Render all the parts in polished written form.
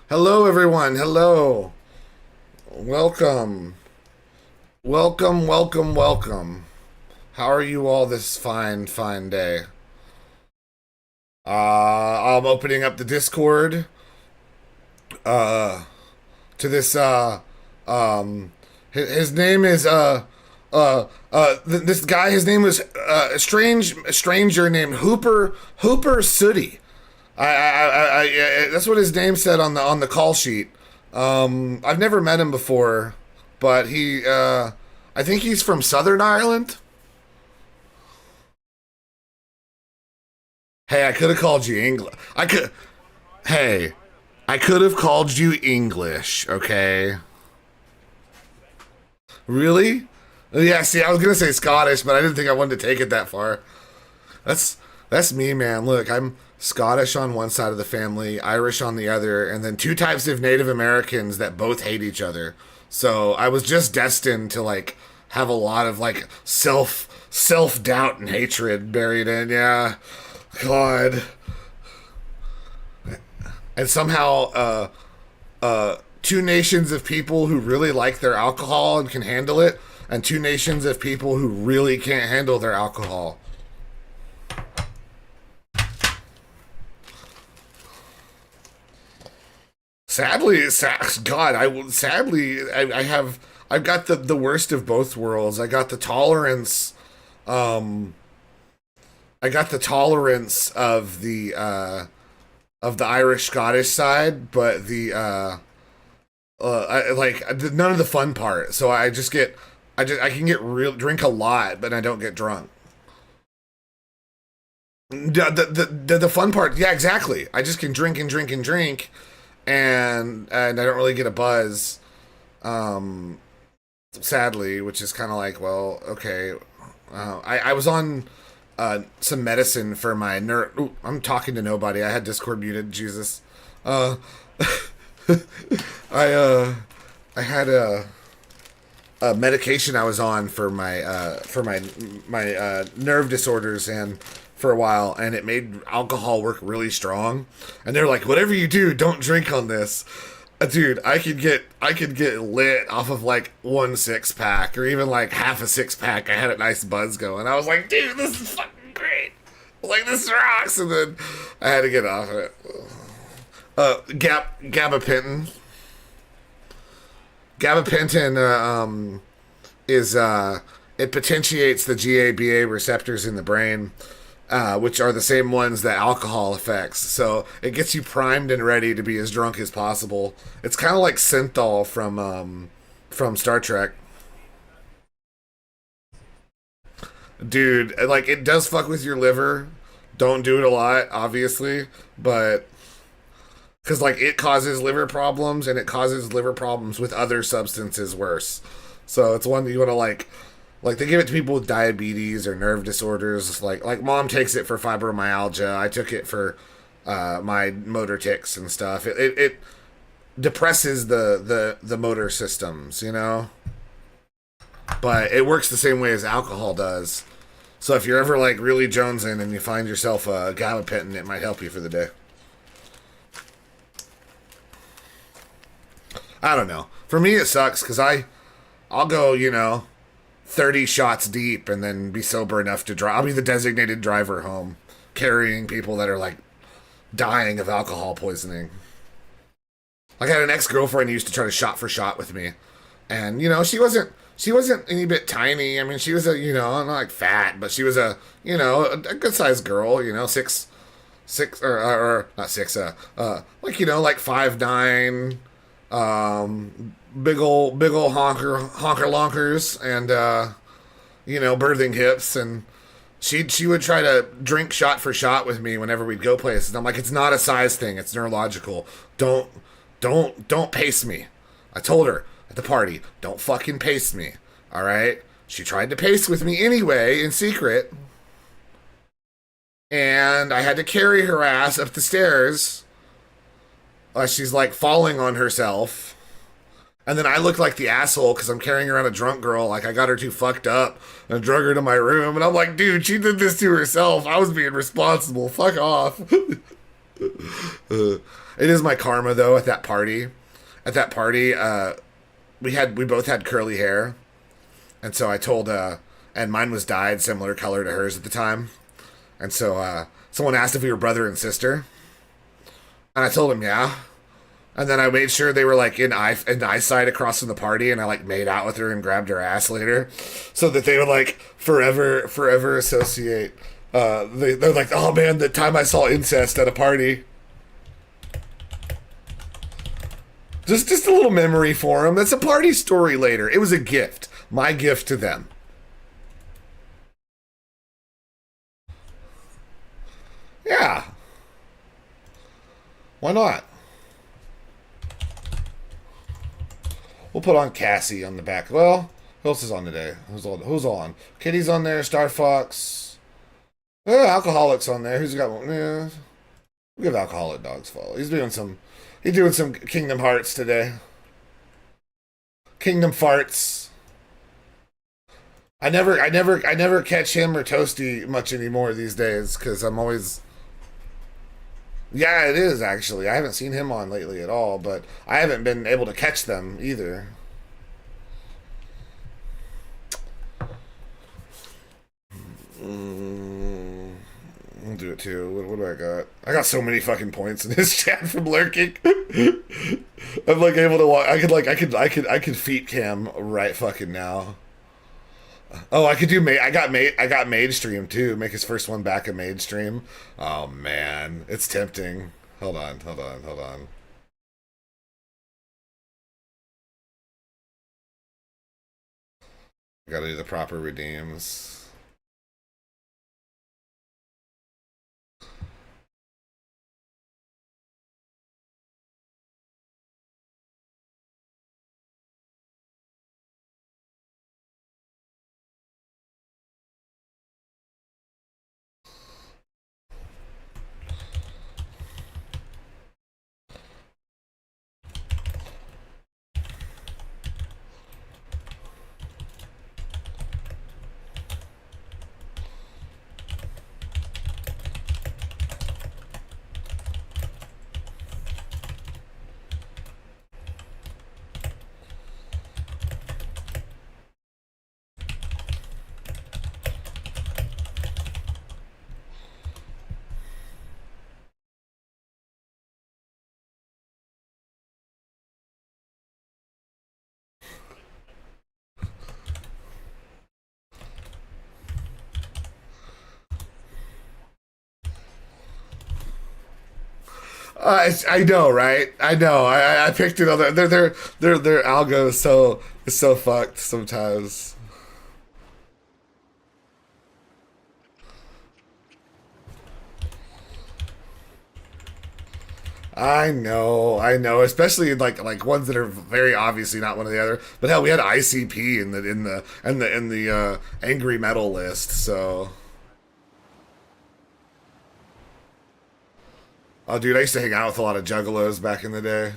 Hello, everyone. Hello. Welcome. Welcome, welcome, welcome. How are you all this fine, fine day? I'm opening up the Discord uh, to this. Um, his name is this guy. His name was a stranger named Hooper Sooty. That's what his name said on the call sheet. I've never met him before, but I think he's from Southern Ireland. Hey, I could have called you English. Hey, I could have called you English. Okay, really? Yeah. See, I was gonna say Scottish, but I didn't think I wanted to take it that far. That's that's me, man. Look, I'm Scottish on one side of the family, Irish on the other, and then two types of Native Americans that both hate each other. So I was just destined to like have a lot of like self doubt and hatred buried in. Yeah, God. And somehow, two nations of people who really like their alcohol and can handle it, and two nations of people who really can't handle their alcohol. Sadly, God, I've got the worst of both worlds. I got the tolerance, um, I got the tolerance of the Irish Scottish side, but none of the fun part. So I can get real drink a lot, but I don't get drunk. The fun part, yeah, exactly. I just can drink and drink and drink, and I don't really get a buzz. Um, Sadly, which is kind of like, well, okay. I was on some medicine for my nerve. I'm talking to nobody. I had Discord muted. Jesus. Uh, I I had a medication I was on for my nerve disorders and for a while, and it made alcohol work really strong. And they're like, whatever you do, don't drink on this. Dude, I could get lit off of like one six pack or even like half a six pack. I had a nice buzz going. I was like, dude, this is fucking great. Like this rocks. And then I had to get off of it. Gabapentin. Gabapentin is it potentiates the GABA receptors in the brain, which are the same ones that alcohol affects. So it gets you primed and ready to be as drunk as possible. It's kind of like synthol from Star Trek. Dude, like it does fuck with your liver. Don't do it a lot, obviously, but because like it causes liver problems and it causes liver problems with other substances worse. So it's one that you want to like they give it to people with diabetes or nerve disorders. Like mom takes it for fibromyalgia. I took it for my motor tics and stuff. It depresses the motor systems, you know. But it works the same way as alcohol does. So if you're ever like really jonesing and you find yourself a gabapentin, it might help you for the day. I don't know. For me, it sucks because I'll go, 30 shots deep and then be sober enough to drive. I'll be the designated driver home, carrying people that are like dying of alcohol poisoning. Like I had an ex girlfriend who used to try to shot for shot with me, and she wasn't any bit tiny. I mean, she was not like fat, but she was a good sized girl. Six or not six. Like like 5'9", big ol' honker lonkers, and birthing hips, and she would try to drink shot for shot with me whenever we'd go places. And I'm like, it's not a size thing, it's neurological. Don't pace me. I told her at the party, don't fucking pace me. All right. She tried to pace with me anyway in secret, and I had to carry her ass up the stairs. She's like falling on herself. And then I look like the asshole because I'm carrying around a drunk girl. Like I got her too fucked up and drug her to my room. And I'm like, dude, she did this to herself. I was being responsible. Fuck off. It is my karma though. At that party, we both had curly hair, and so I told and mine was dyed similar color to hers at the time, and so someone asked if we were brother and sister, and I told him yeah. And then I made sure they were like in eyesight across from the party, and I like made out with her and grabbed her ass later, so that they would like forever associate. They're like, oh man, the time I saw incest at a party. Just a little memory for them. That's a party story later. It was a gift, my gift to them. Yeah, why not? We'll put on Cassie on the back. Well, who else is on today? Who's on? Kitty's on there. Star Fox. Alcoholics on there. Who's got one? Yeah, we'll give Alcoholic Dogs follow. He's doing some Kingdom Hearts today. Kingdom Farts. I never catch him or Toasty much anymore these days because I'm always. Yeah, it is actually. I haven't seen him on lately at all, but I haven't been able to catch them either. I'll do it too. What do I got? I got so many fucking points in this chat from lurking. I'm like able to walk. I could feet cam right fucking now. Oh, I could do I got Mage stream too. Make his first one back a Mage stream. Oh man, it's tempting. Hold on. Gotta do the proper redeems. I know, right? I know. I picked it on their algo is so fucked sometimes. I know, especially in like ones that are very obviously not one or the other. But hell, we had ICP in the angry metal list. So, oh, dude, I used to hang out with a lot of juggalos back in the day.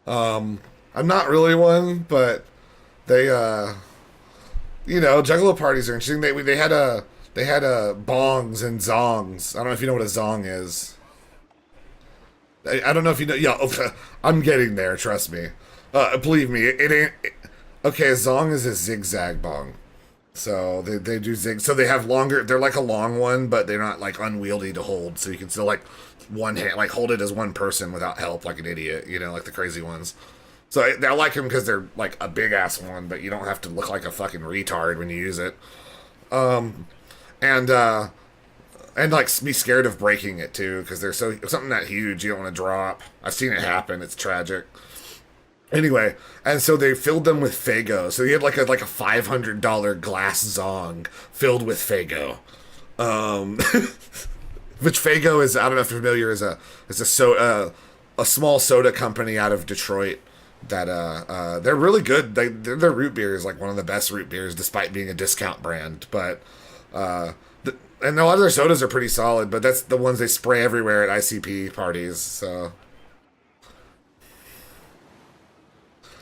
I'm not really one, but they juggalo parties are interesting. They had a bongs and zongs. I don't know if you know what a zong is. I don't know if you know. Yeah, okay, I'm getting there. Trust me. Believe me, it ain't. Okay, a zong is a zigzag bong. So they do zig. So they have longer. They're like a long one, but they're not like unwieldy to hold. So you can still like one hand, like hold it as one person without help, like an idiot. You know, like the crazy ones. So I like them because they're like a big ass one, but you don't have to look like a fucking retard when you use it. And like be scared of breaking it too because they're so something that huge you don't want to drop. I've seen it happen. It's tragic. Anyway, and so they filled them with Fago. So you had like a $500 glass zong filled with Fago. Um, which Fago is, I don't know if you're familiar, a small soda company out of Detroit that they're really good. Their root beer is like one of the best root beers despite being a discount brand. But and a lot of their sodas are pretty solid, but that's the ones they spray everywhere at ICP parties. So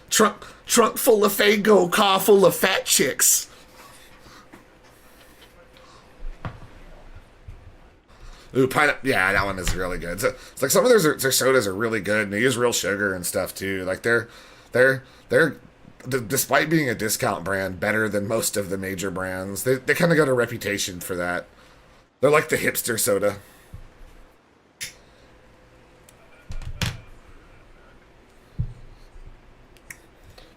trunk full of Fago, car full of fat chicks. Ooh, pineapple. Yeah, that one is really good. It's like some of their sodas are really good, and they use real sugar and stuff too. Like they're despite being a discount brand, better than most of the major brands. They kind of got a reputation for that. They're like the hipster soda.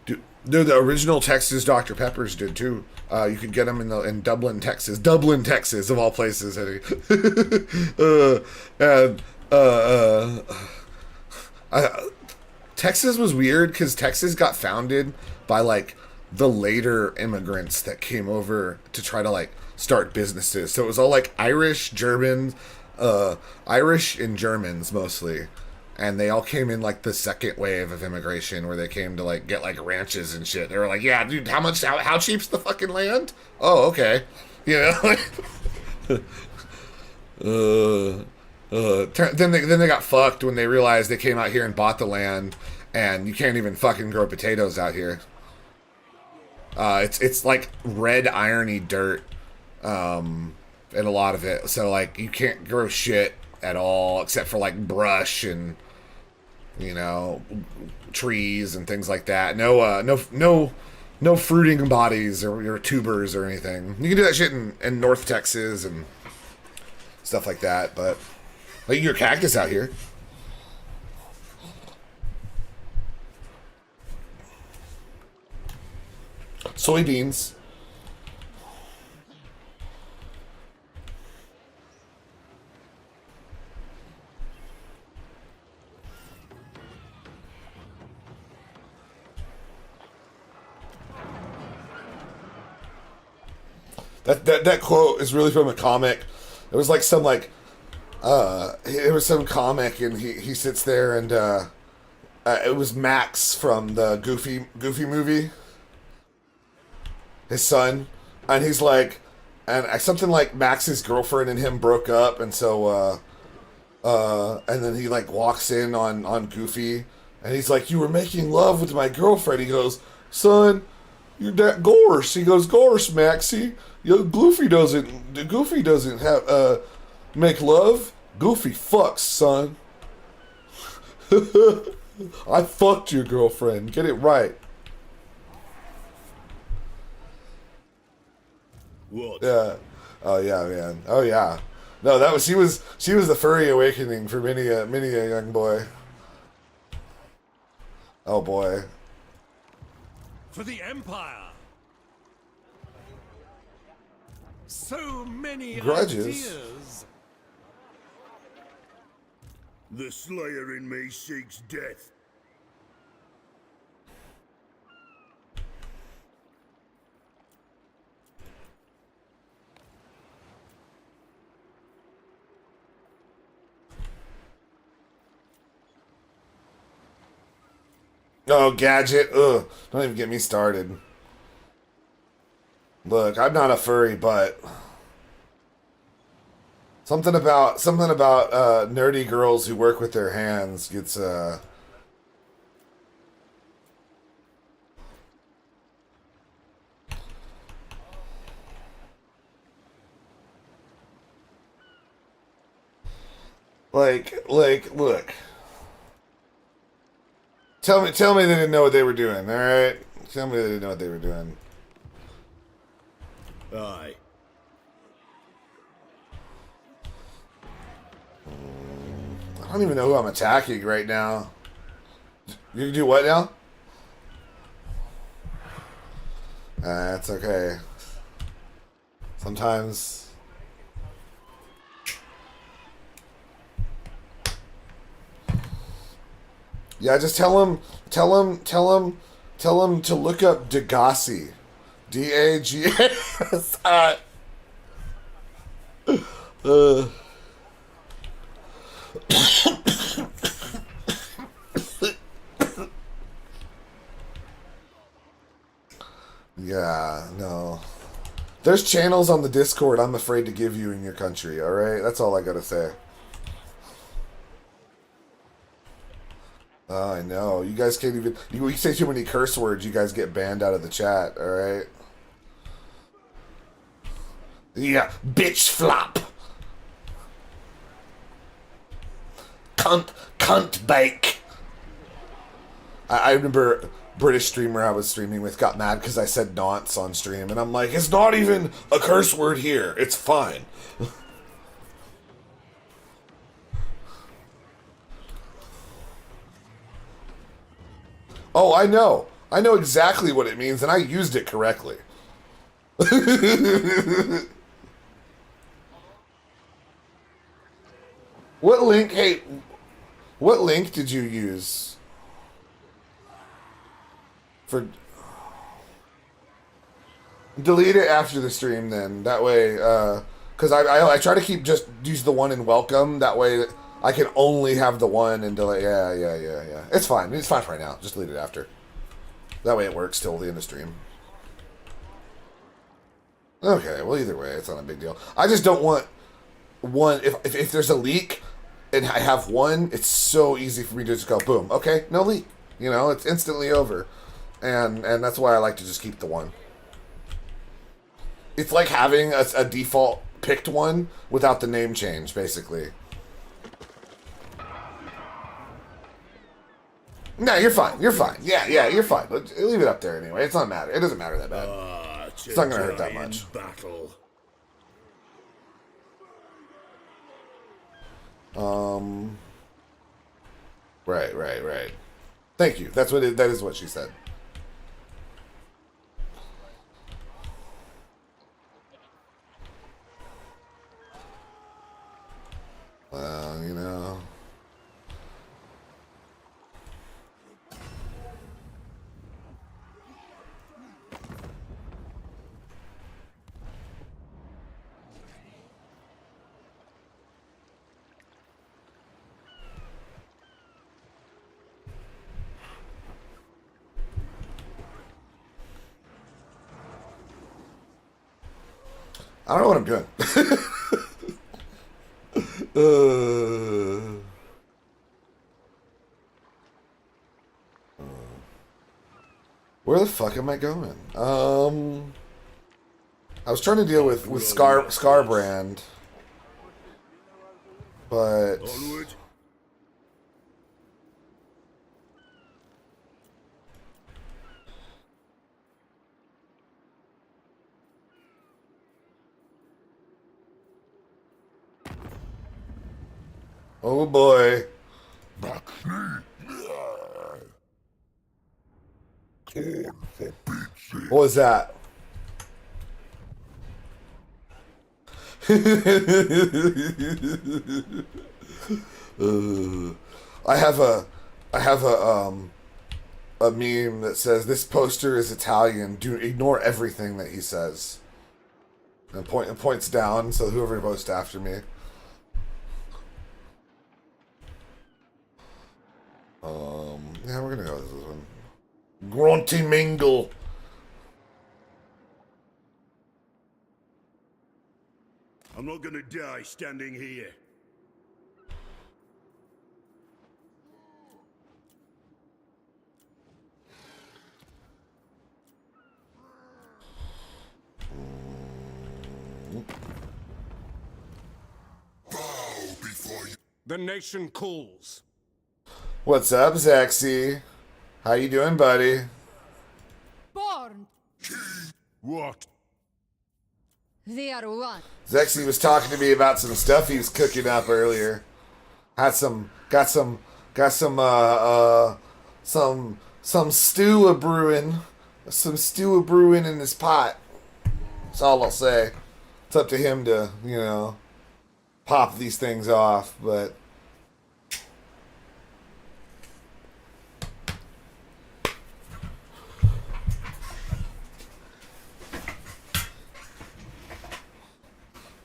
Dude, the original Texas Dr. Peppers did too. You could get them in Dublin, Texas. Dublin, Texas, of all places. And Texas was weird because Texas got founded by like the later immigrants that came over to try to like start businesses. So it was all like Irish and Germans mostly, and they all came in like the second wave of immigration where they came to like get like ranches and shit. They were like, yeah, dude, how cheap's the fucking land? Oh, okay. You know. Then they got fucked when they realized they came out here and bought the land, and you can't even fucking grow potatoes out here. It's like red irony dirt, and a lot of it. So like you can't grow shit at all except for like brush and trees and things like that. No fruiting bodies or tubers or anything. You can do that shit in North Texas and stuff like that, but like your cactus out here. Soybeans. That quote is really from a comic. It was like some like it was some comic, and he sits there, and it was Max from the Goofy movie, his son, and he's like, and something like Max's girlfriend and him broke up, and so and then he like walks in on Goofy, and he's like, you were making love with my girlfriend. He goes, son, you're that gorse. He goes, gorse, Maxie. Goofy doesn't have make love. Goofy fucks, son. I fucked your girlfriend. Get it right. What? Yeah. Oh yeah, man. Oh yeah. No, that was she was the furry awakening for many a young boy. Oh boy. For the Empire. So many Grudges. ideas. The Slayer in me seeks death. Oh, Gadget. Ugh. Don't even get me started. Look, I'm not a furry, but something about nerdy girls who work with their hands gets look. Tell me they didn't know what they were doing, all right? Tell me they didn't know what they were doing. Aye. I don't even know who I'm attacking right now. You can do what now? That's okay. Sometimes. Yeah, just tell him to look up Degassi. Dagas. Yeah, no. There's channels on the Discord I'm afraid to give you in your country, alright? That's all I gotta say. Oh, I know. You guys can't even... You say too many curse words, you guys get banned out of the chat, alright? Yeah, bitch flop. cunt bake. I remember British streamer I was streaming with got mad because I said nonce on stream, and I'm like, it's not even a curse word here. It's fine. Oh, I know. I know exactly what it means, and I used it correctly. What link? Hey, what link did you use for? Delete it after the stream, then. That way, because I try to keep just use the one in welcome. That way, I can only have the one and delete. Yeah. It's fine. It's fine for right now. Just delete it after. That way, it works till the end of stream. Okay. Well, either way, it's not a big deal. I just don't want one. If there's a leak and I have one, it's so easy for me to just go boom. Okay, no leak. You know, it's instantly over, and that's why I like to just keep the one. It's like having a default picked one without the name change, basically. No, you're fine. You're fine. Yeah, you're fine. Leave it up there anyway. It's not matter. It doesn't matter that bad. It's not gonna hurt that much. Battle. Right. Thank you. That is what she said. Well, you know. I don't know what I'm doing. Where the fuck am I going? I was trying to deal with Scarbrand, but Onward. oh boy. What was that? I have a meme that says this poster is Italian. Do ignore everything that he says. And points down, so whoever votes after me. Yeah, we're gonna go with this one. Grunty Mingle. I'm not gonna die standing here. Bow before you. The nation calls. What's up, Zexy? How you doing, buddy? Born. What? They are one. Zexy was talking to me about some stuff he was cooking up earlier. Got some stew a brewing. Some stew a brewing in his pot. That's all I'll say. It's up to him to, pop these things off, but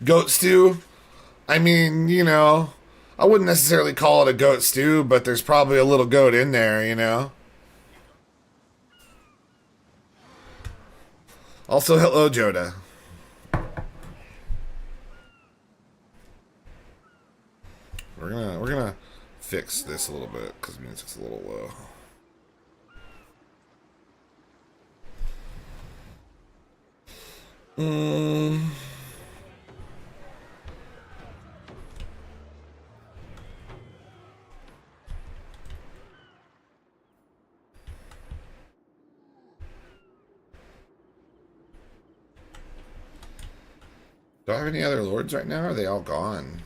goat stew? I mean, I wouldn't necessarily call it a goat stew, but there's probably a little goat in there. Also, hello, Joda. We're gonna fix this a little bit because music's a little low. Do I have any other lords right now? Or are they all gone?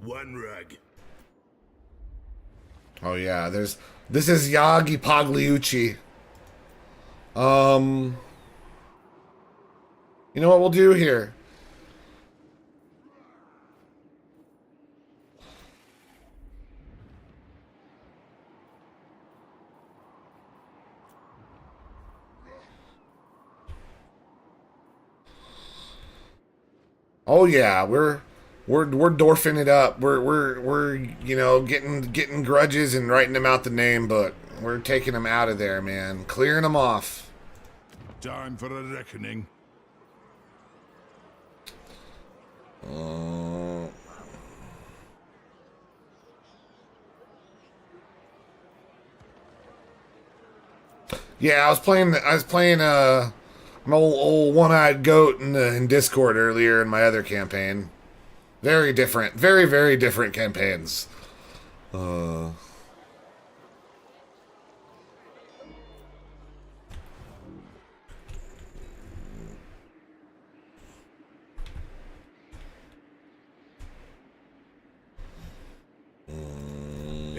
One rag. Oh yeah, this is Yagi Pagliucci. You know what we'll do here? Oh yeah, we're dwarfing it up. We're you know getting grudges and writing them out the name book. We're taking them out of there, man. Clearing them off. Time for a reckoning. Yeah, I was playing an old one-eyed goat in Discord earlier in my other campaign. Very different, very different campaigns. It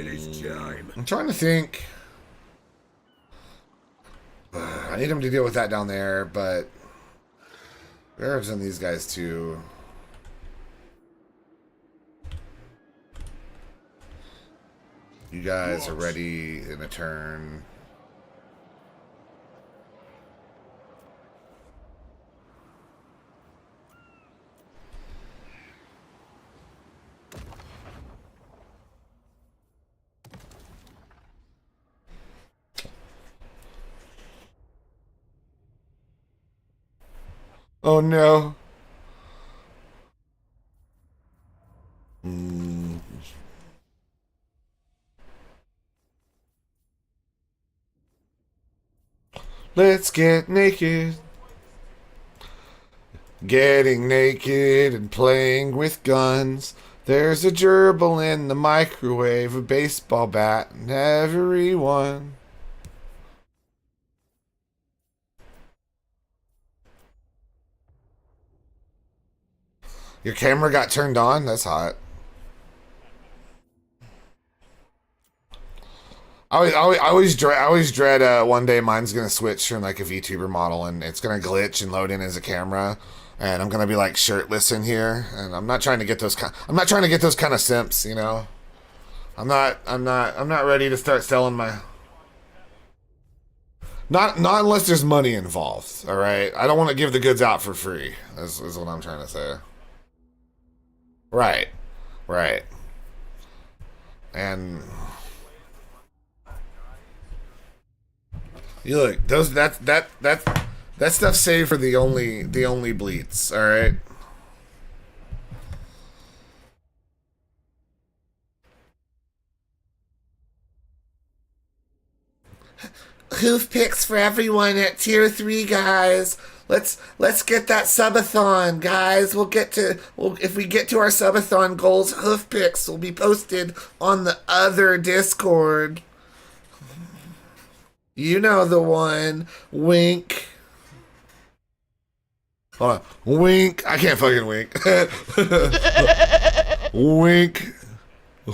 is time. I'm trying to think. I need him to deal with that down there, but Arabs and these guys too. You guys are ready in a turn. Oh no. Let's get naked. Getting naked and playing with guns. There's a gerbil in the microwave, a baseball bat, and everyone. Your camera got turned on? That's hot. I always dread one day mine's gonna switch from like a VTuber model and it's gonna glitch and load in as a camera, and I'm gonna be like shirtless in here, and I'm not trying to get those kind of simps, you know. I'm not ready to start selling my. Not unless there's money involved. All right, I don't want to give the goods out for free. Is what I'm trying to say. Right, right, and. You look, those that stuff's saved for the only bleats, alright? Hoof picks for everyone at tier 3, guys. Let's get that subathon, guys. If we get to our subathon goals, hoof picks will be posted on the other Discord. You know the one. Wink. Hold on. Wink. I can't fucking wink. Wink.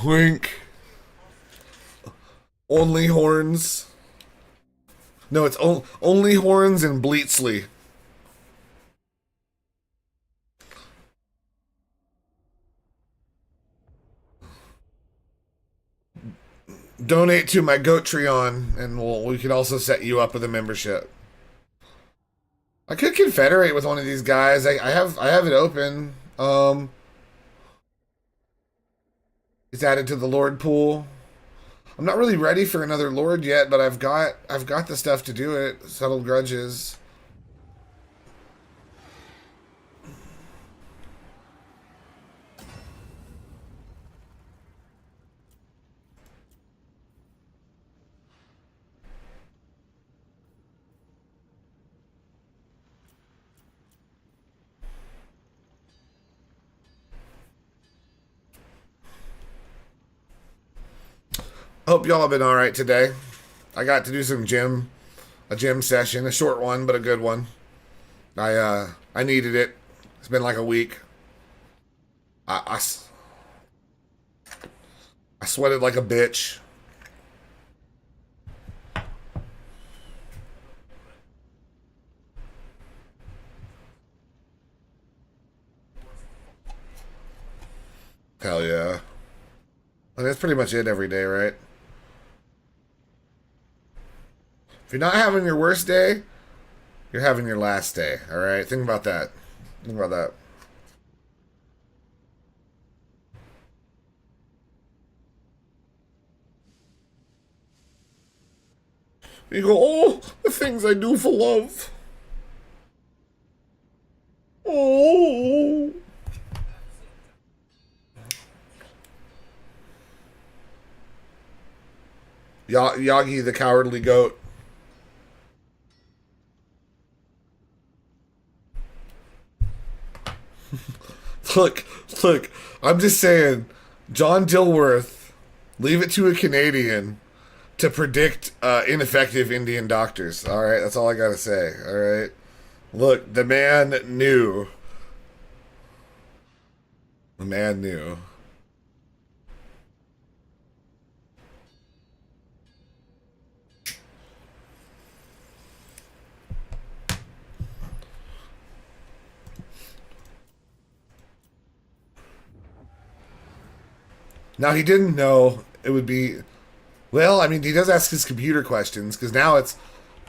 Wink. Only horns. No, it's only horns and Bleatsley. Donate to my Goatreon, and we could also set you up with a membership. I could confederate with one of these guys. I have it open. It's added to the Lord pool. I'm not really ready for another Lord yet, but I've got the stuff to do it. Settled grudges. Hope y'all have been alright today. I got to do a gym session, a short one, but a good one. I needed it. It's been like a week. I I sweated like a bitch. Hell yeah. And that's pretty much it every day, right? If you're not having your worst day, you're having your last day, alright? Think about that. Think about that. You go, oh, the things I do for love. Oh. Yagi the cowardly goat. Look, look, I'm just saying, John Dilworth, leave it to a Canadian to predict ineffective Indian doctors. All right, that's all I gotta say. All right, look, the man knew. The man knew. Now he didn't know it would be. Well, I mean, he does ask his computer questions because now it's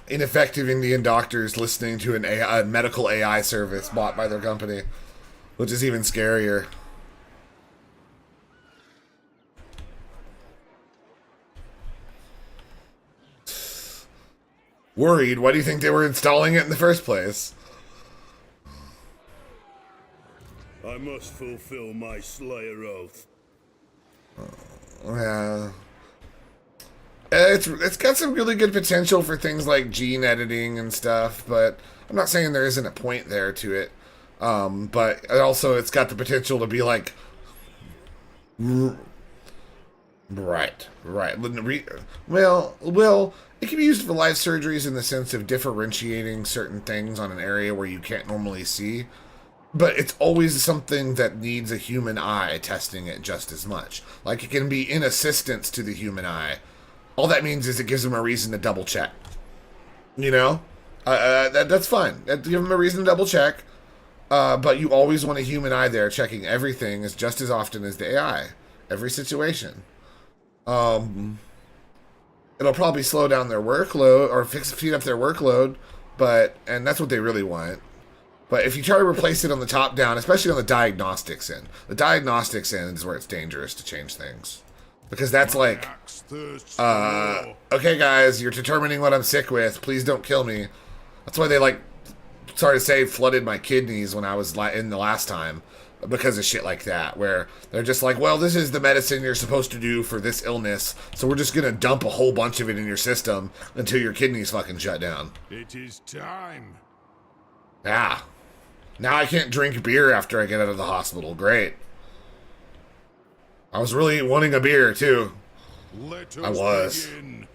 ineffective Indian doctors listening to a medical AI service bought by their company, which is even scarier. Worried? Why do you think they were installing it in the first place? I must fulfill my Slayer oath. Yeah. It's got some really good potential for things like gene editing and stuff, but I'm not saying there isn't a point there to it. But also it's got the potential to be like, right. Well, it can be used for live surgeries in the sense of differentiating certain things on an area where you can't normally see. But it's always something that needs a human eye testing it just as much. Like, it can be in assistance to the human eye. All that means is it gives them a reason to double check. You know? That's fine. Give them a reason to double check. But you always want a human eye there checking everything as just as often as the AI. Every situation. It'll probably slow down their workload or speed up their workload, and that's what they really want. But if you try to replace it on the top down, especially on the diagnostics end is where it's dangerous to change things. Because that's like, okay guys, you're determining what I'm sick with, please don't kill me. That's why they sorry to say, flooded my kidneys when I was in the last time. Because of shit like that, where they're just like, well, this is the medicine you're supposed to do for this illness, so we're just gonna dump a whole bunch of it in your system until your kidneys fucking shut down. It is time. Yeah. Now I can't drink beer after I get out of the hospital. Great. I was really wanting a beer, too. Let us I was. begin.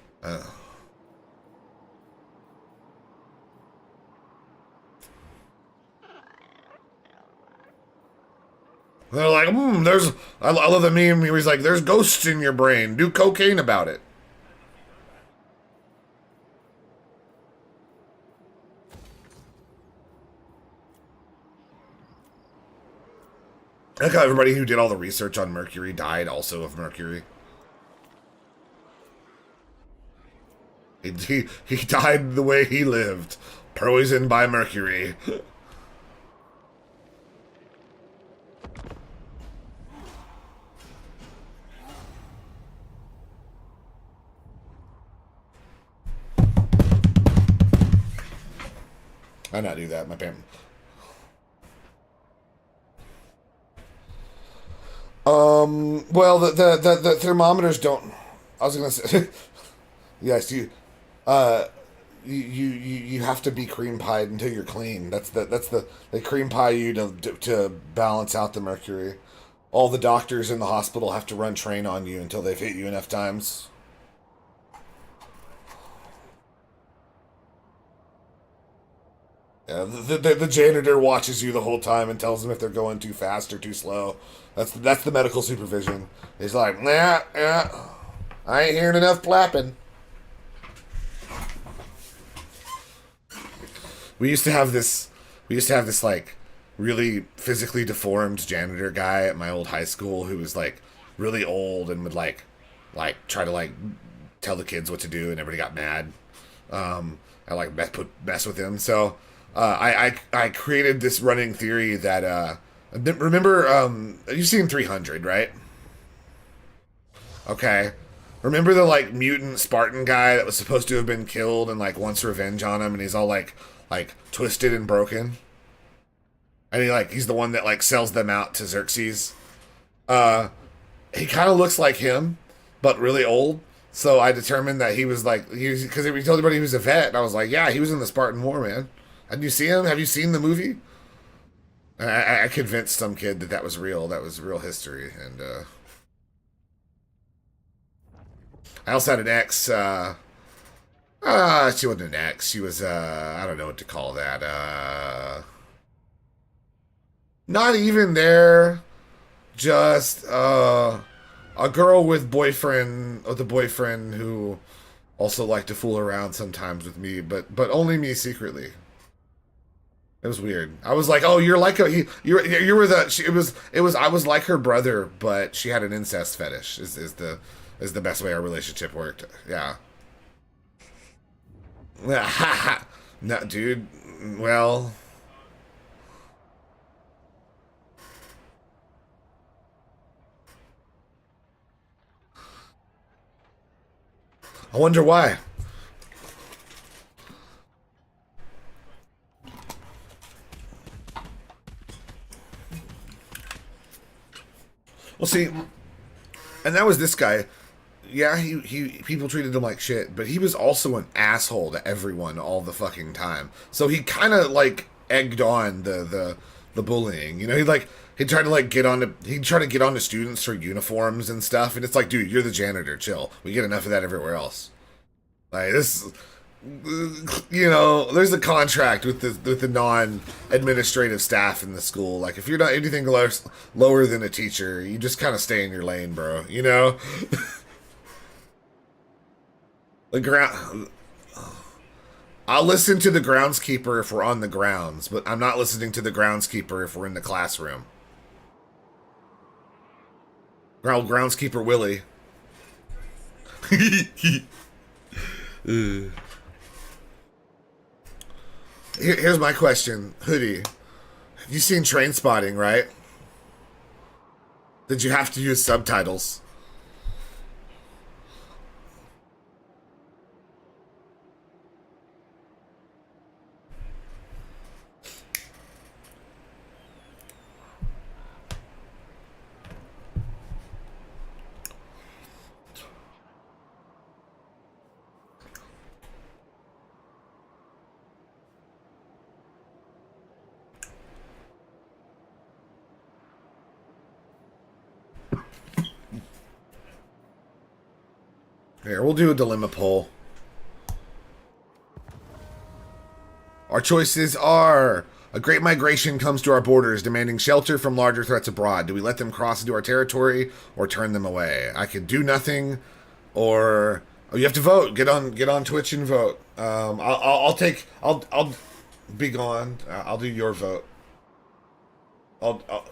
They're like, there's... I love the meme. He was like, there's ghosts in your brain. Do cocaine about it. I like how everybody who did all the research on Mercury died also of Mercury. He died the way he lived. Poisoned by Mercury. I not do that, my parents. Well, the thermometers don't. I was gonna say, yes, you have to be cream pied until you're clean. They cream pie you to balance out the mercury. All the doctors in the hospital have to run train on you until they've hit you enough times. Yeah, the janitor watches you the whole time and tells them if they're going too fast or too slow. That's the medical supervision. He's like, yeah, yeah, I ain't hearing enough clapping. We used to have this. We used to have this like really physically deformed janitor guy at my old high school who was like really old and would like try to like tell the kids what to do and everybody got mad. I like mess with him. So I created this running theory that remember you've seen 300, right? Okay. Remember the like mutant Spartan guy that was supposed to have been killed and like wants revenge on him and he's all like twisted and broken? And he's the one that like sells them out to Xerxes. He kind of looks like him, but really old. So I determined that he was like, because he told everybody he was a vet. And I was like, yeah, he was in the Spartan War, man. Have you seen him? Have you seen the movie? I convinced some kid that that was real. That was real history. And I also had an ex. She wasn't an ex. She was, I don't know what to call that. Not even there. Just, a girl with the boyfriend who also liked to fool around sometimes with me, but only me secretly. It was weird. I was like, "Oh, you're like you were the." It was. I was like her brother, but she had an incest fetish. Is the best way our relationship worked. Yeah. No, dude. Well. I wonder why. Well, see, and that was this guy. Yeah, he people treated him like shit, but he was also an asshole to everyone all the fucking time. So he kind of like egged on the bullying. You know, he'd try to like he'd try to get on to students for uniforms and stuff, and it's like, dude, you're the janitor, chill. We get enough of that everywhere else. Like this, you know, there's a contract with the non-administrative staff in the school. Like if you're not anything lower than a teacher, you just kind of stay in your lane, bro. You know. The ground. I'll listen to the groundskeeper if we're on the grounds, but I'm not listening to the groundskeeper if we're in the classroom. Groundskeeper Willie. Here's my question, Hoodie. You seen Train Spotting, right? Did you have to use subtitles? Here, we'll do a dilemma poll. Our choices are: a great migration comes to our borders, demanding shelter from larger threats abroad. Do we let them cross into our territory or turn them away? I could do nothing, or you have to vote. Get on Twitch and vote. I'll be gone. I'll do your vote. I'll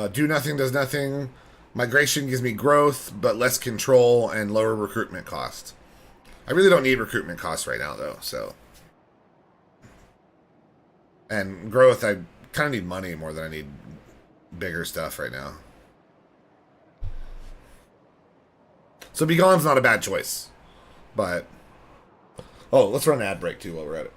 do nothing does nothing. Migration gives me growth, but less control and lower recruitment costs. I really don't need recruitment costs right now, though, so. And growth, I kind of need money more than I need bigger stuff right now. So be gone's not a bad choice. But, oh, let's run an ad break, too, while we're at it.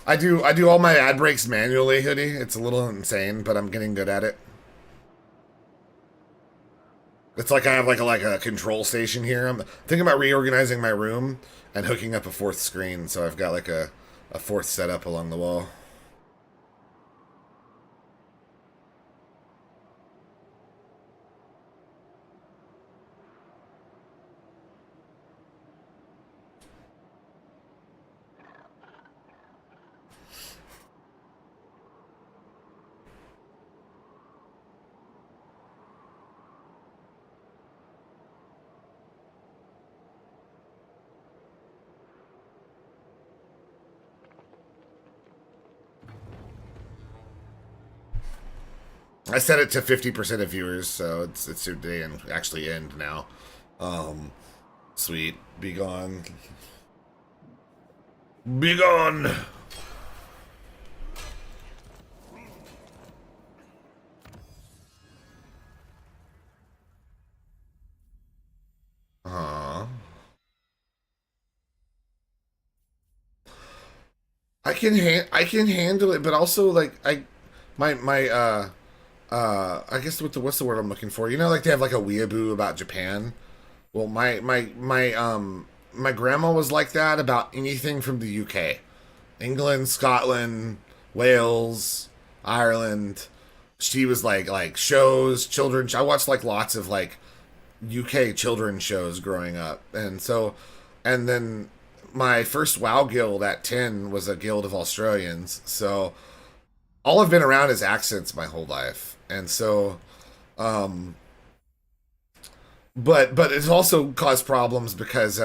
I do all my ad breaks manually, Hoodie. It's a little insane, but I'm getting good at it. It's like I have like a control station here. I'm thinking about reorganizing my room and hooking up a fourth screen, so I've got like a a fourth setup along the wall. I set it to 50% of viewers, so it's they actually end now. Sweet, be gone, be gone. I can handle it, but also like my I guess what's the word I'm looking for? You know, like they have like a weeaboo about Japan. Well, my grandma was like that about anything from the UK, England, Scotland, Wales, Ireland. She was like shows, children. I watched like lots of like UK children's shows growing up, and then my first WoW guild at 10 was a guild of Australians. So all I've been around is accents my whole life, and so but it's also caused problems because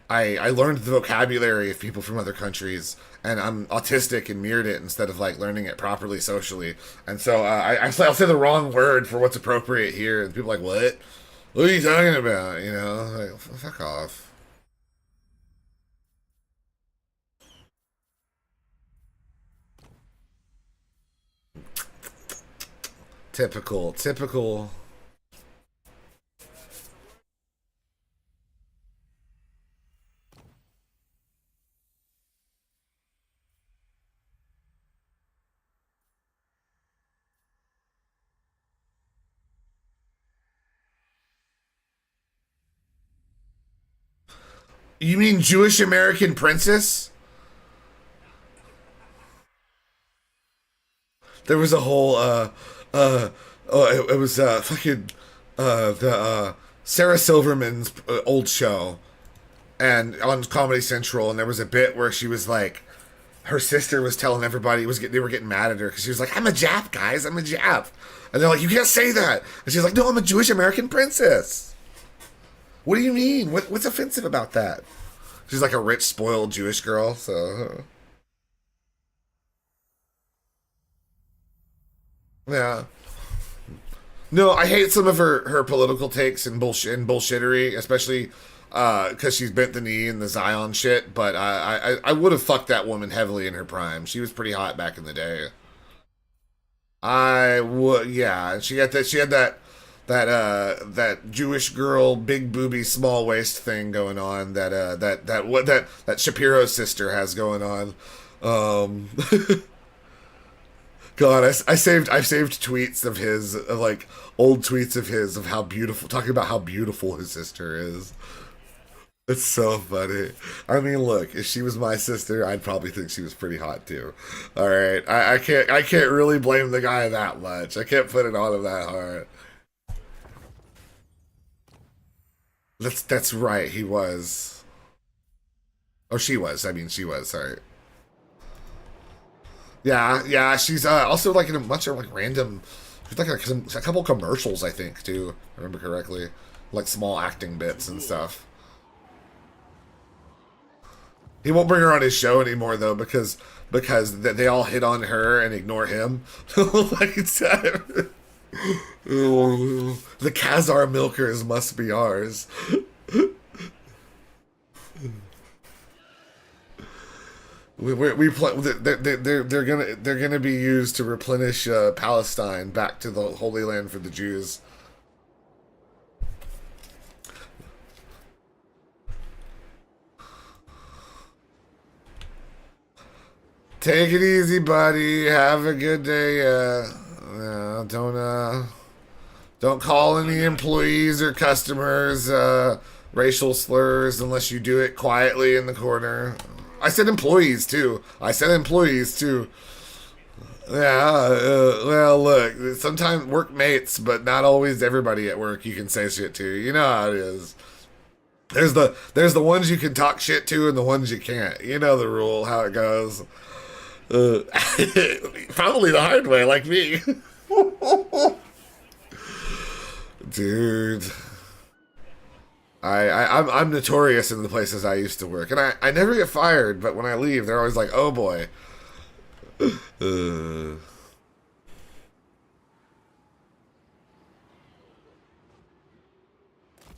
I learned the vocabulary of people from other countries, and I'm autistic and mirrored it instead of like learning it properly socially, and so I'll say the wrong word for what's appropriate here, and people are like, what? What are you talking about? You know, like, fuck off. Typical, typical. You mean Jewish American princess? There was a whole it was fucking the Sarah Silverman's old show, and on Comedy Central, and there was a bit where she was like, her sister was telling everybody they were getting mad at her because she was like, I'm a Jap, guys, I'm a Jap, and they're like, you can't say that, and she's like, no, I'm a Jewish American princess. What do you mean? What's offensive about that? She's like a rich, spoiled Jewish girl, so yeah. No, I hate some of her political takes and bullshittery, especially because she's bent the knee in the Zion shit. But I would have fucked that woman heavily in her prime. She was pretty hot back in the day. I would, yeah. She had that Jewish girl, big booby, small waist thing going on. That Shapiro's sister has going on. Um, God, I've saved tweets of his, of like old tweets of his, of how beautiful, talking about how beautiful his sister is. It's so funny. I mean, look, if she was my sister, I'd probably think she was pretty hot too. All right, I can't really blame the guy that much. I can't put it on him that hard. That's right. He was. Oh, she was. I mean, she was. Sorry. Yeah, yeah. She's also like in a bunch of like random. She's like a couple commercials, I think, too. If I remember correctly, like small acting bits and stuff. He won't bring her on his show anymore though, because they all hit on her and ignore him. Like it's the Khazar milkers must be ours. They're gonna be used to replenish Palestine back to the Holy Land for the Jews. Take it easy, buddy. Have a good day. Don't call any employees or customers racial slurs unless you do it quietly in the corner. I said employees too. I said employees too. Yeah, well, look, sometimes workmates, but not always everybody at work you can say shit to. You know how it is. There's the ones you can talk shit to and the ones you can't. You know the rule, how it goes. Probably the hard way, like me. Dude. I'm notorious in the places I used to work. And I never get fired, but when I leave, they're always like, oh boy.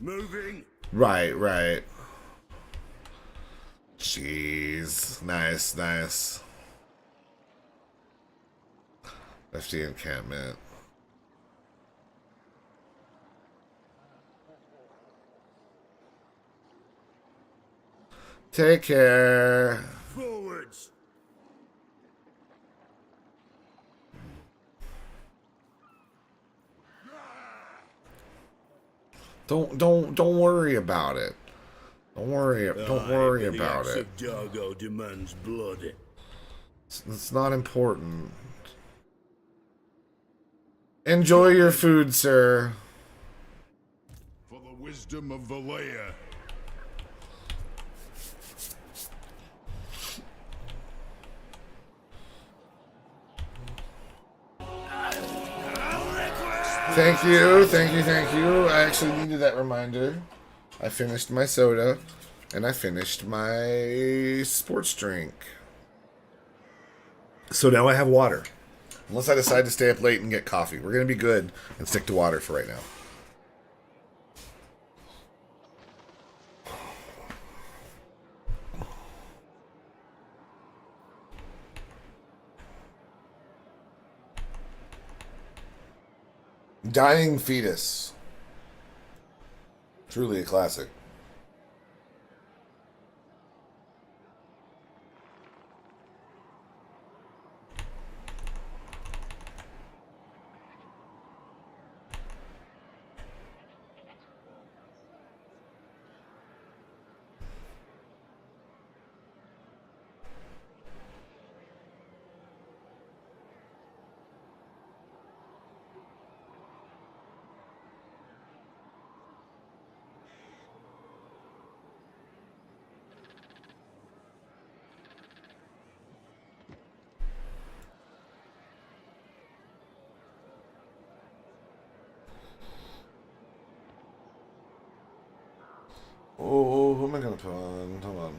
Moving. Right. Jeez. Nice. FD encampment. Take care. Forwards. Don't worry about it. Don't worry The about axe it. of Dargo demands blood. It's not important. Enjoy your food, sir. For the wisdom of Valea. Thank you. I actually needed that reminder. I finished my soda, and I finished my sports drink. So now I have water. Unless I decide to stay up late and get coffee. We're going to be good and stick to water for right now. Dying Fetus. Truly a classic. Oh, who am I gonna put on? Hold on.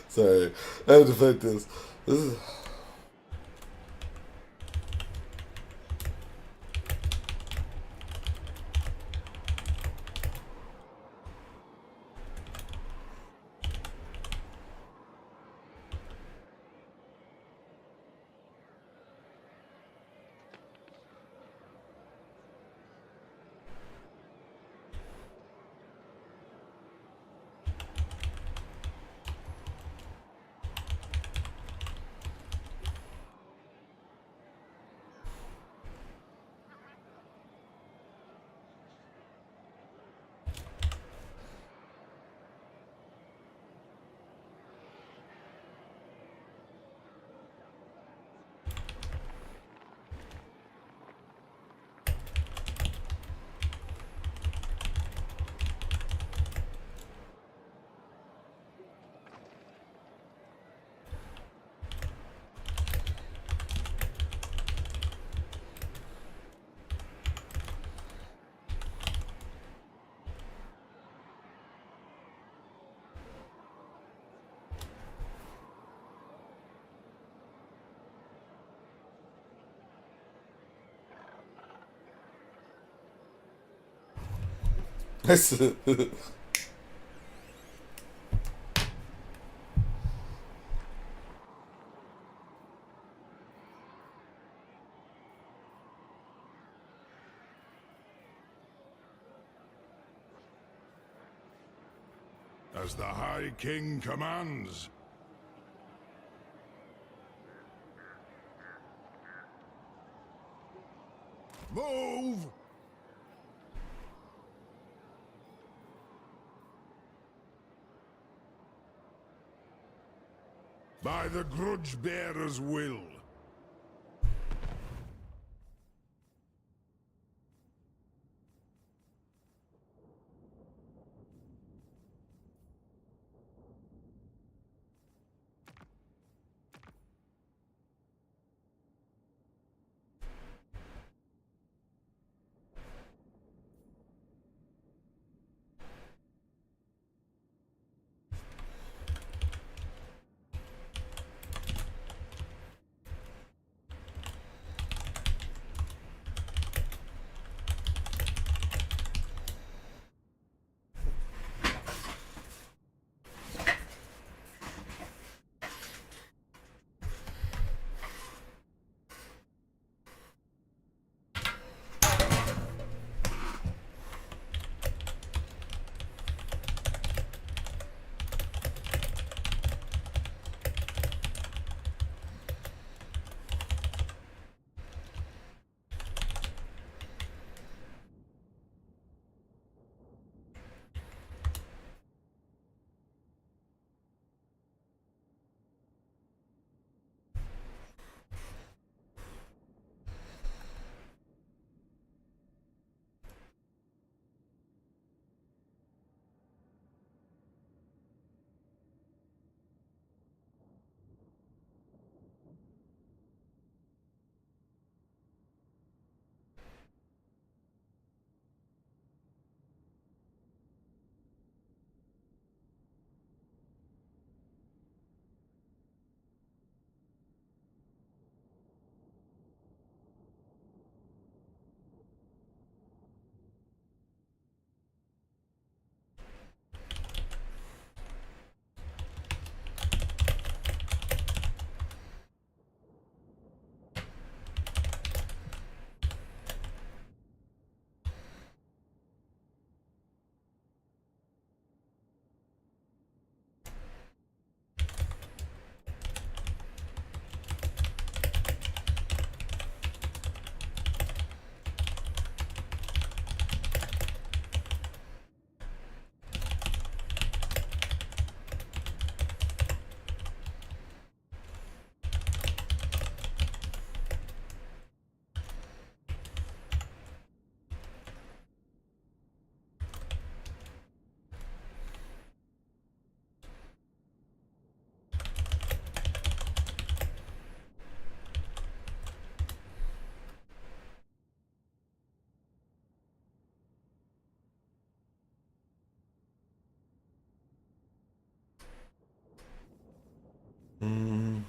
Sorry, I have to fight this. This is. As the High King commands. Move! By the grudge bearer's will. Mm.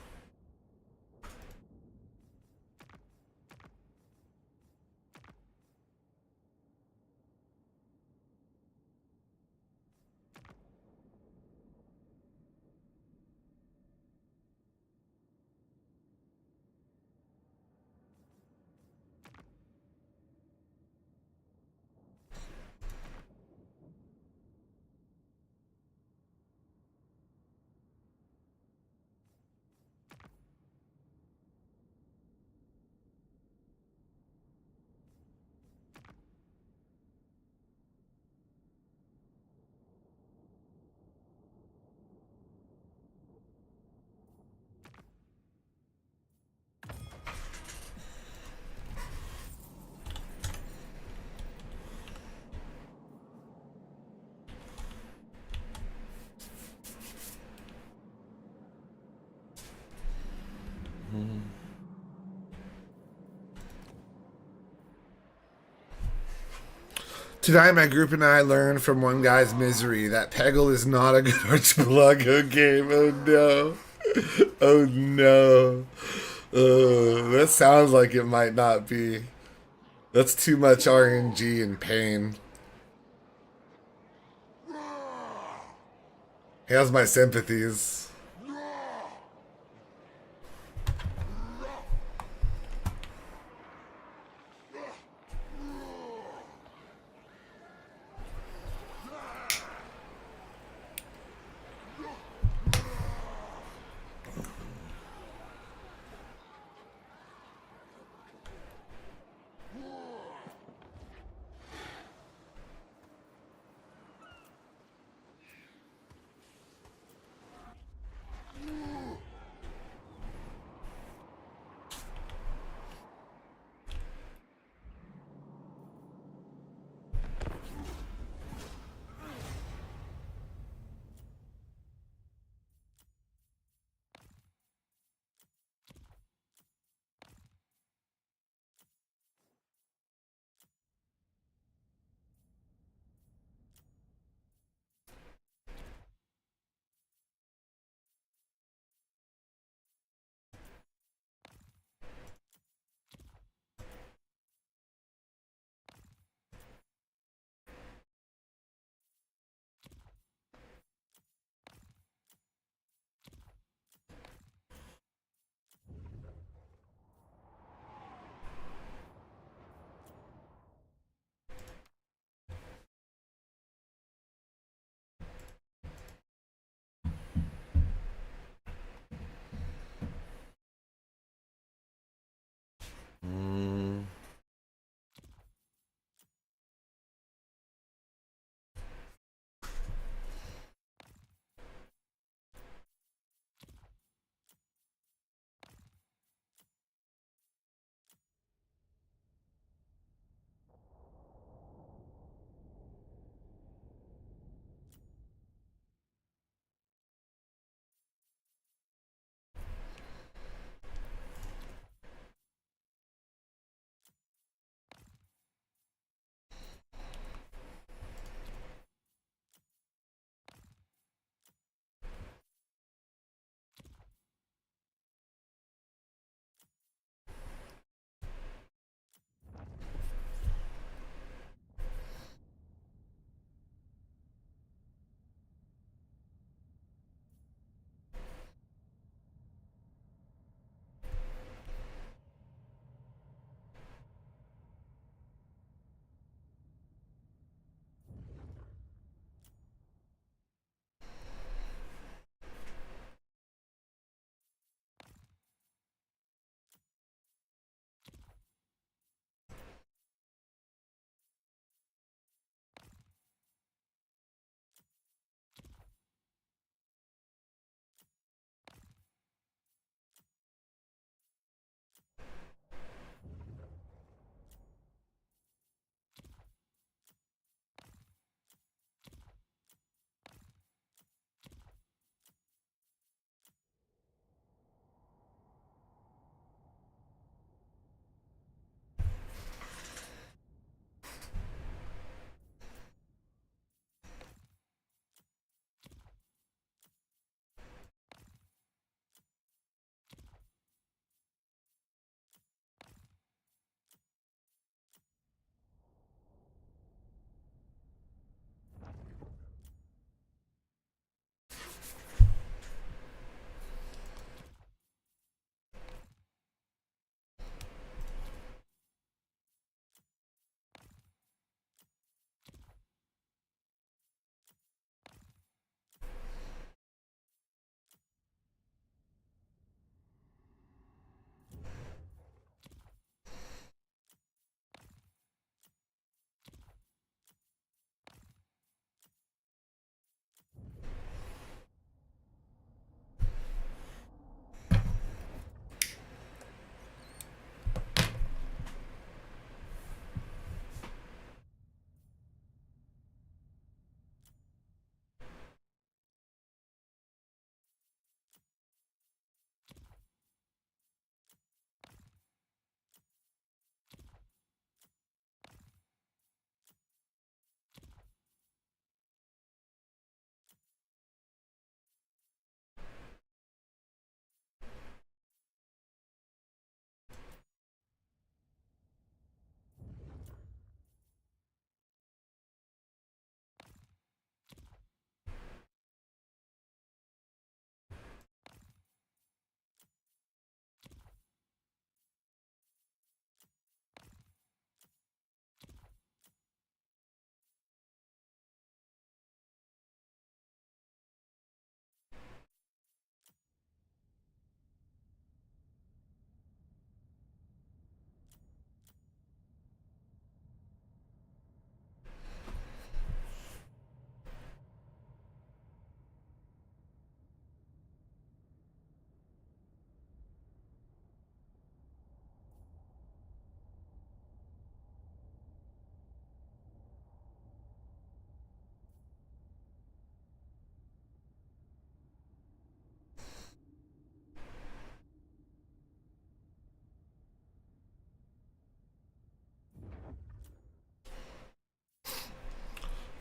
Tonight, my group and I learned from one guy's misery that Peggle is not a good archipelago game. Oh no. Oh no. That sounds like it might not be. That's too much RNG and pain. He has my sympathies.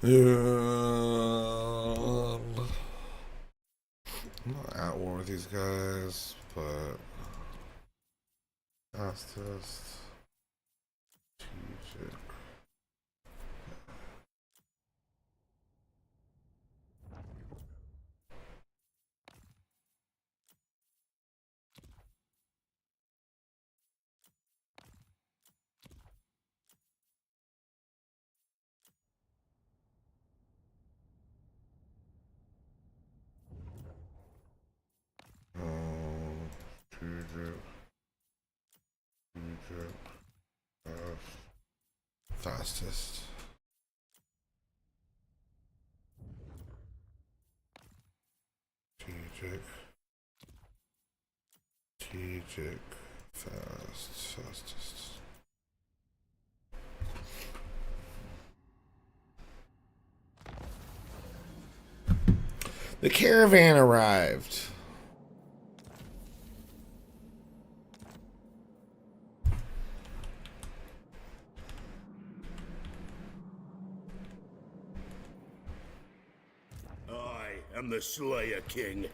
I'm not at war with these guys, but fastest, strategic. Strategic, strategic, fastest. Strategic, strategic, fastest. The caravan arrived. I am the Slayer King.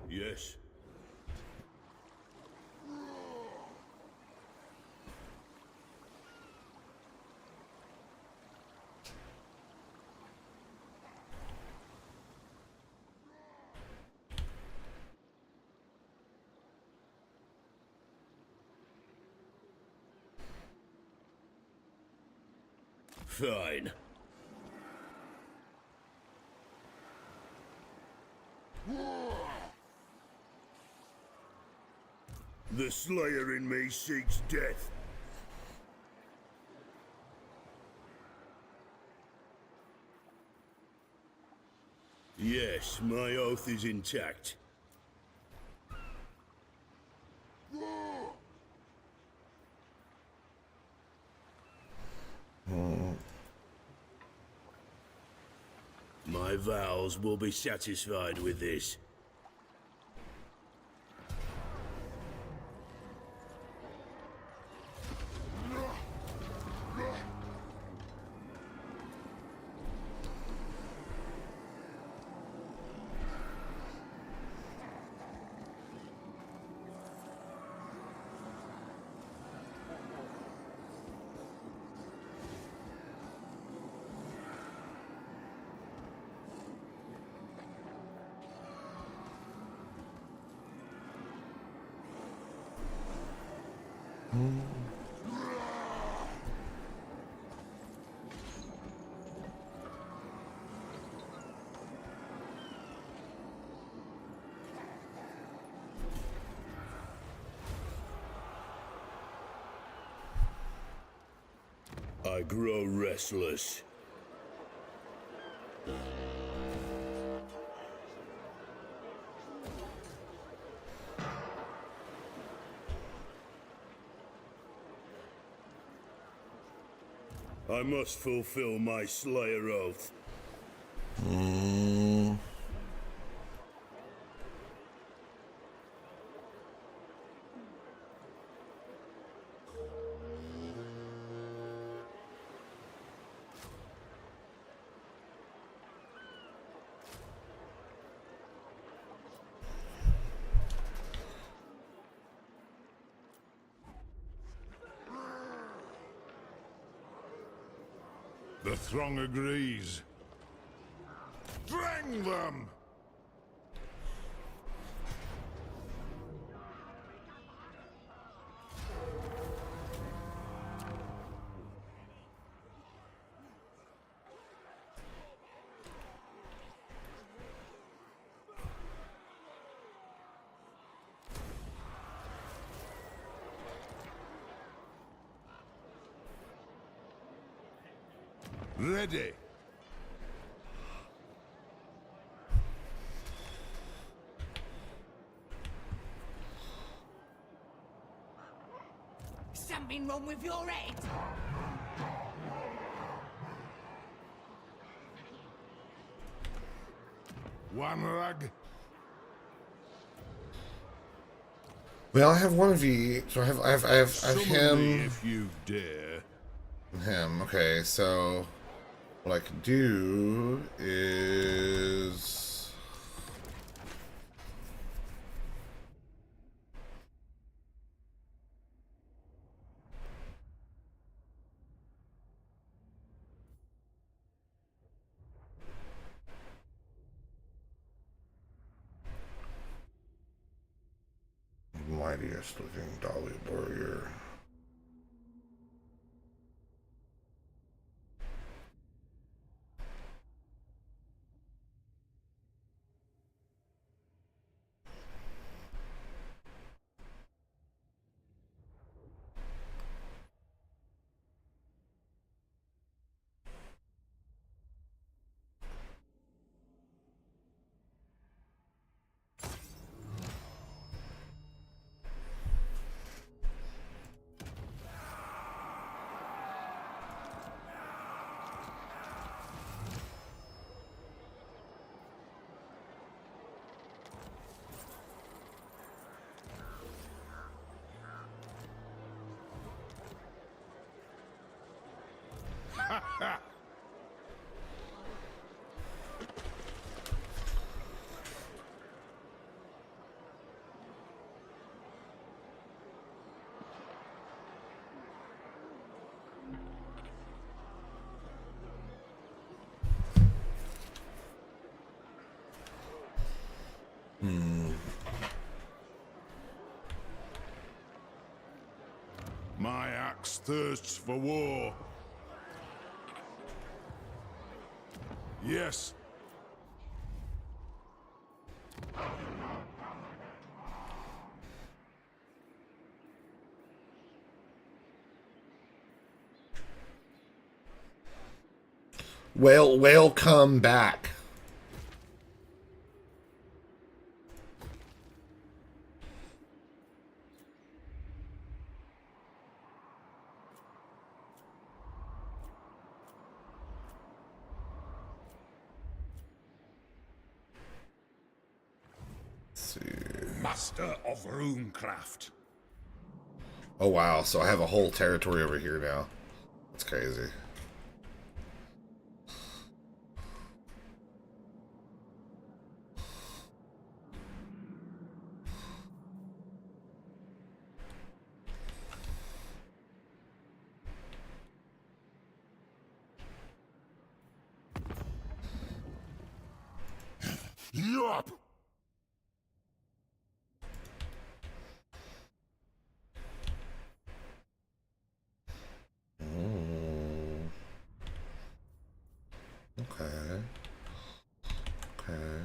Yes. Fine. The Slayer in me seeks death. Yes, my oath is intact. My vows will be satisfied with this. I grow restless. I must fulfill my Slayer oath. The throng agrees. Drang them! Ready. something wrong with your head? One rug. Well, I have one of each. So I have Summon me him. if you dare. Him. Okay, so what I can do is mightiest looking Dolly warrior. My axe thirsts for war. Yes. Whale come back. Let's see. Master of runecraft. Oh wow, so I have a whole territory over here now. That's crazy. Yup. Okay. Okay.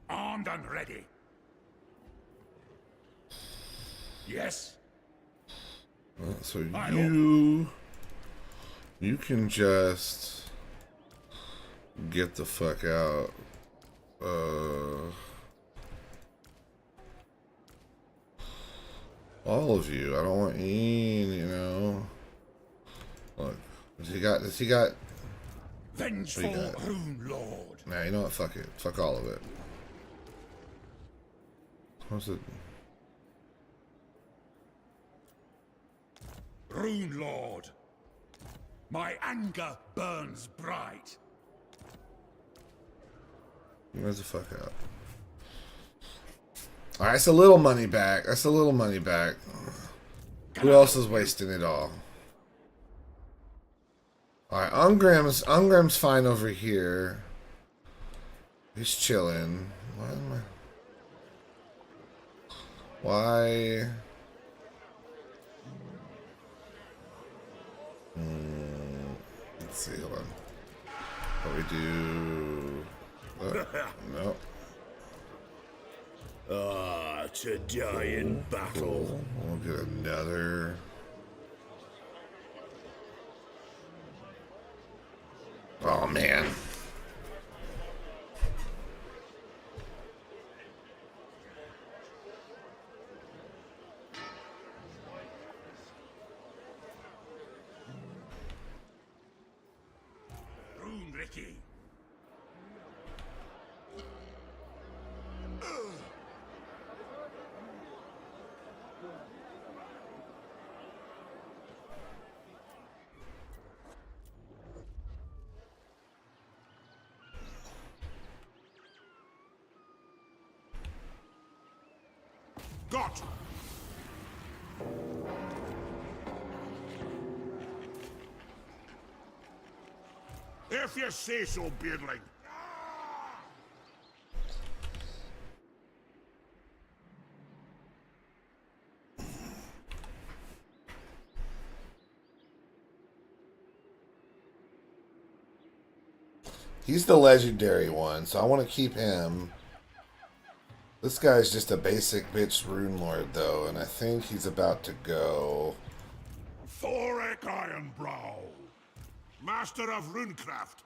Armed and ready. Yes. So you can just get the fuck out. All of you. I don't want any, you know. Look. Does he got Vengeful Rune Lord. nah, you know what? Fuck it. Fuck all of it. What's it? Rune Lord. My anger burns bright. Where's the fuck out? Alright, that's a little money back. That's a little money back. Who else is wasting it all? Alright, Ungram's fine over here. He's chilling. Why am I... Why... Let's see, hold on. What we do... Nope. Ah, to die in battle. We'll get another... Oh, man. tricky. Got. If you say so, beardling. He's the legendary one, so I want to keep him. This guy's just a basic bitch rune lord, though, and I think he's about to go. Thoric Ironbrow, master of runecraft,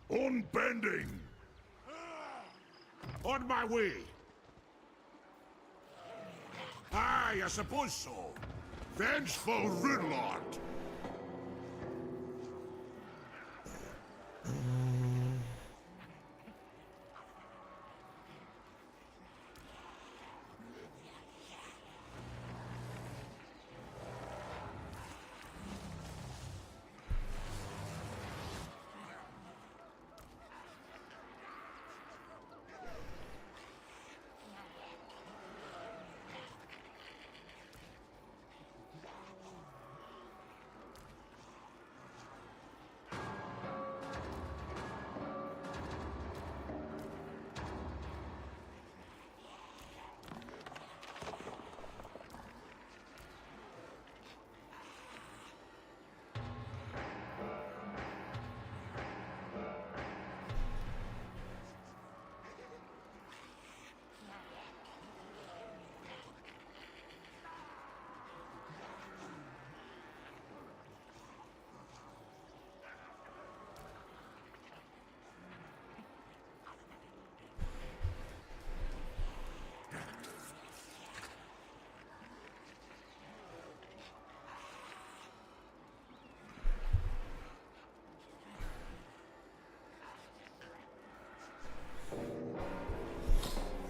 unbending. On my way. Aye, I suppose so. Vengeful rune lord.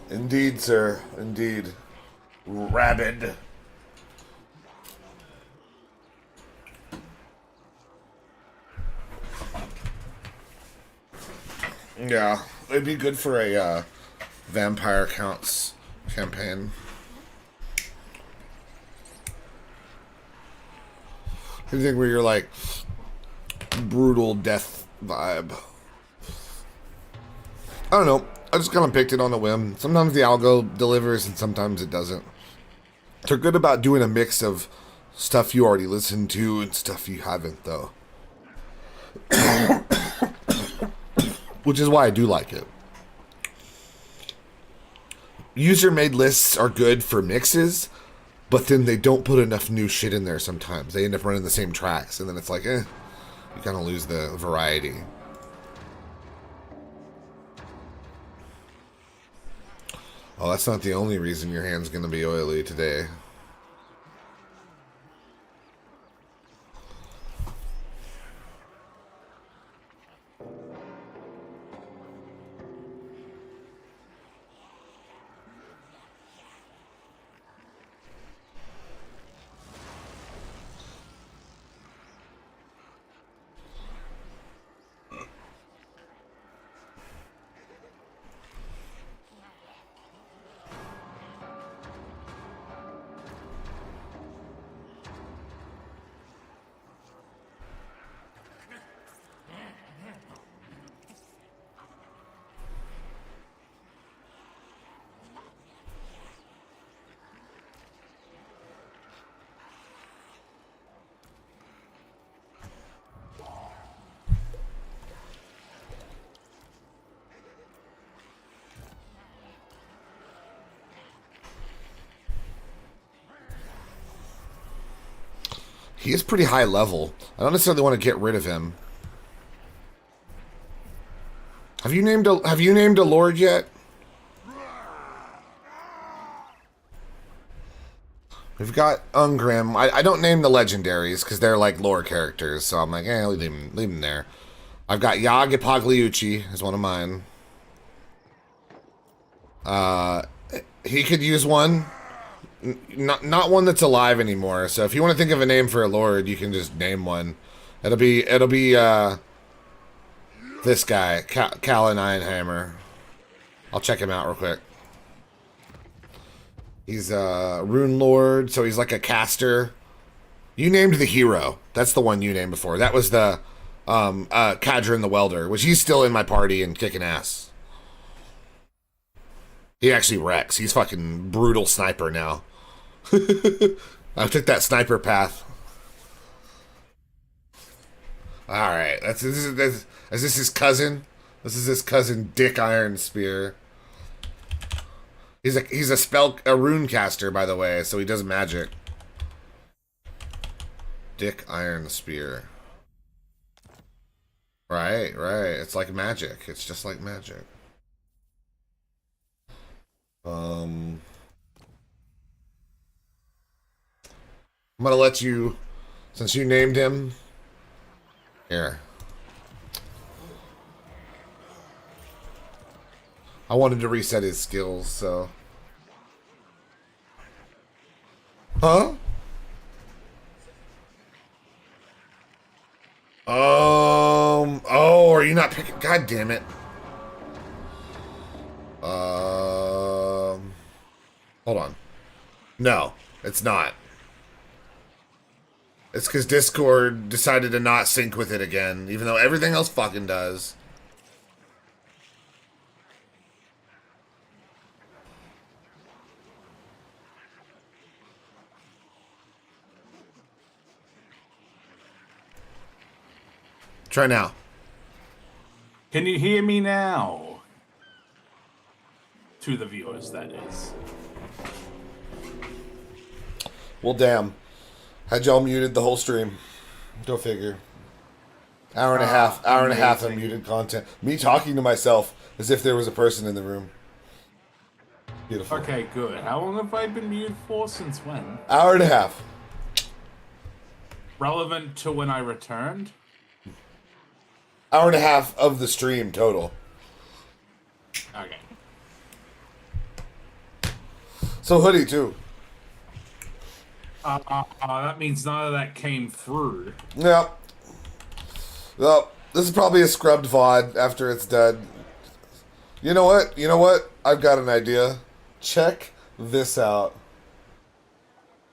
Indeed, sir. Indeed. Rabid. Yeah, it'd be good for a vampire counts campaign. Anything where you're like brutal death vibe. I don't know. I just kind of picked it on a whim. Sometimes the algo delivers and sometimes it doesn't. They're good about doing a mix of stuff you already listened to and stuff you haven't, though. Which is why I do like it. User-made lists are good for mixes, but then they don't put enough new shit in there sometimes. They end up running the same tracks, and then it's like, you kind of lose the variety. Oh, that's not the only reason your hand's going to be oily today. He is pretty high level. I don't necessarily want to get rid of him. Have you named a lord yet? We've got Ungrim. I don't name the legendaries because they're like lore characters, so I'm like, leave him there. I've got Yagi Pagliucci as one of mine. He could use one. Not one that's alive anymore. So if you want to think of a name for a lord, you can just name one. It'll be this guy, Callan Ironhammer. I'll check him out real quick. He's a rune lord, so he's like a caster. You named the hero. That's the one you named before. That was the Kadrin the Welder, which he's still in my party and kicking ass. He actually wrecks. He's fucking brutal sniper now. I took that sniper path. All right, is this his cousin? This is his cousin Dick Ironspear. He's a rune caster, by the way, so he does magic. Dick Ironspear. Right. It's like magic. It's just like magic. I'm gonna let you, since you named him. Here. I wanted to reset his skills, so. Huh? Oh, are you not picking? God damn it. Hold on. No, it's not. It's because Discord decided to not sync with it again, even though everything else fucking does. Try now. Can you hear me now? To the viewers, that is. Well, damn. Had y'all muted the whole stream. Go figure. Hour and a half of muted content. Me talking to myself as if there was a person in the room. Beautiful. Okay, good. How long have I been muted for? Since when? Hour and a half. Relevant to when I returned? Hour and a half of the stream total. Okay. So Hoodie too. That means none of that came through. Yep. Well, this is probably a scrubbed VOD after it's done. You know what? I've got an idea. Check this out.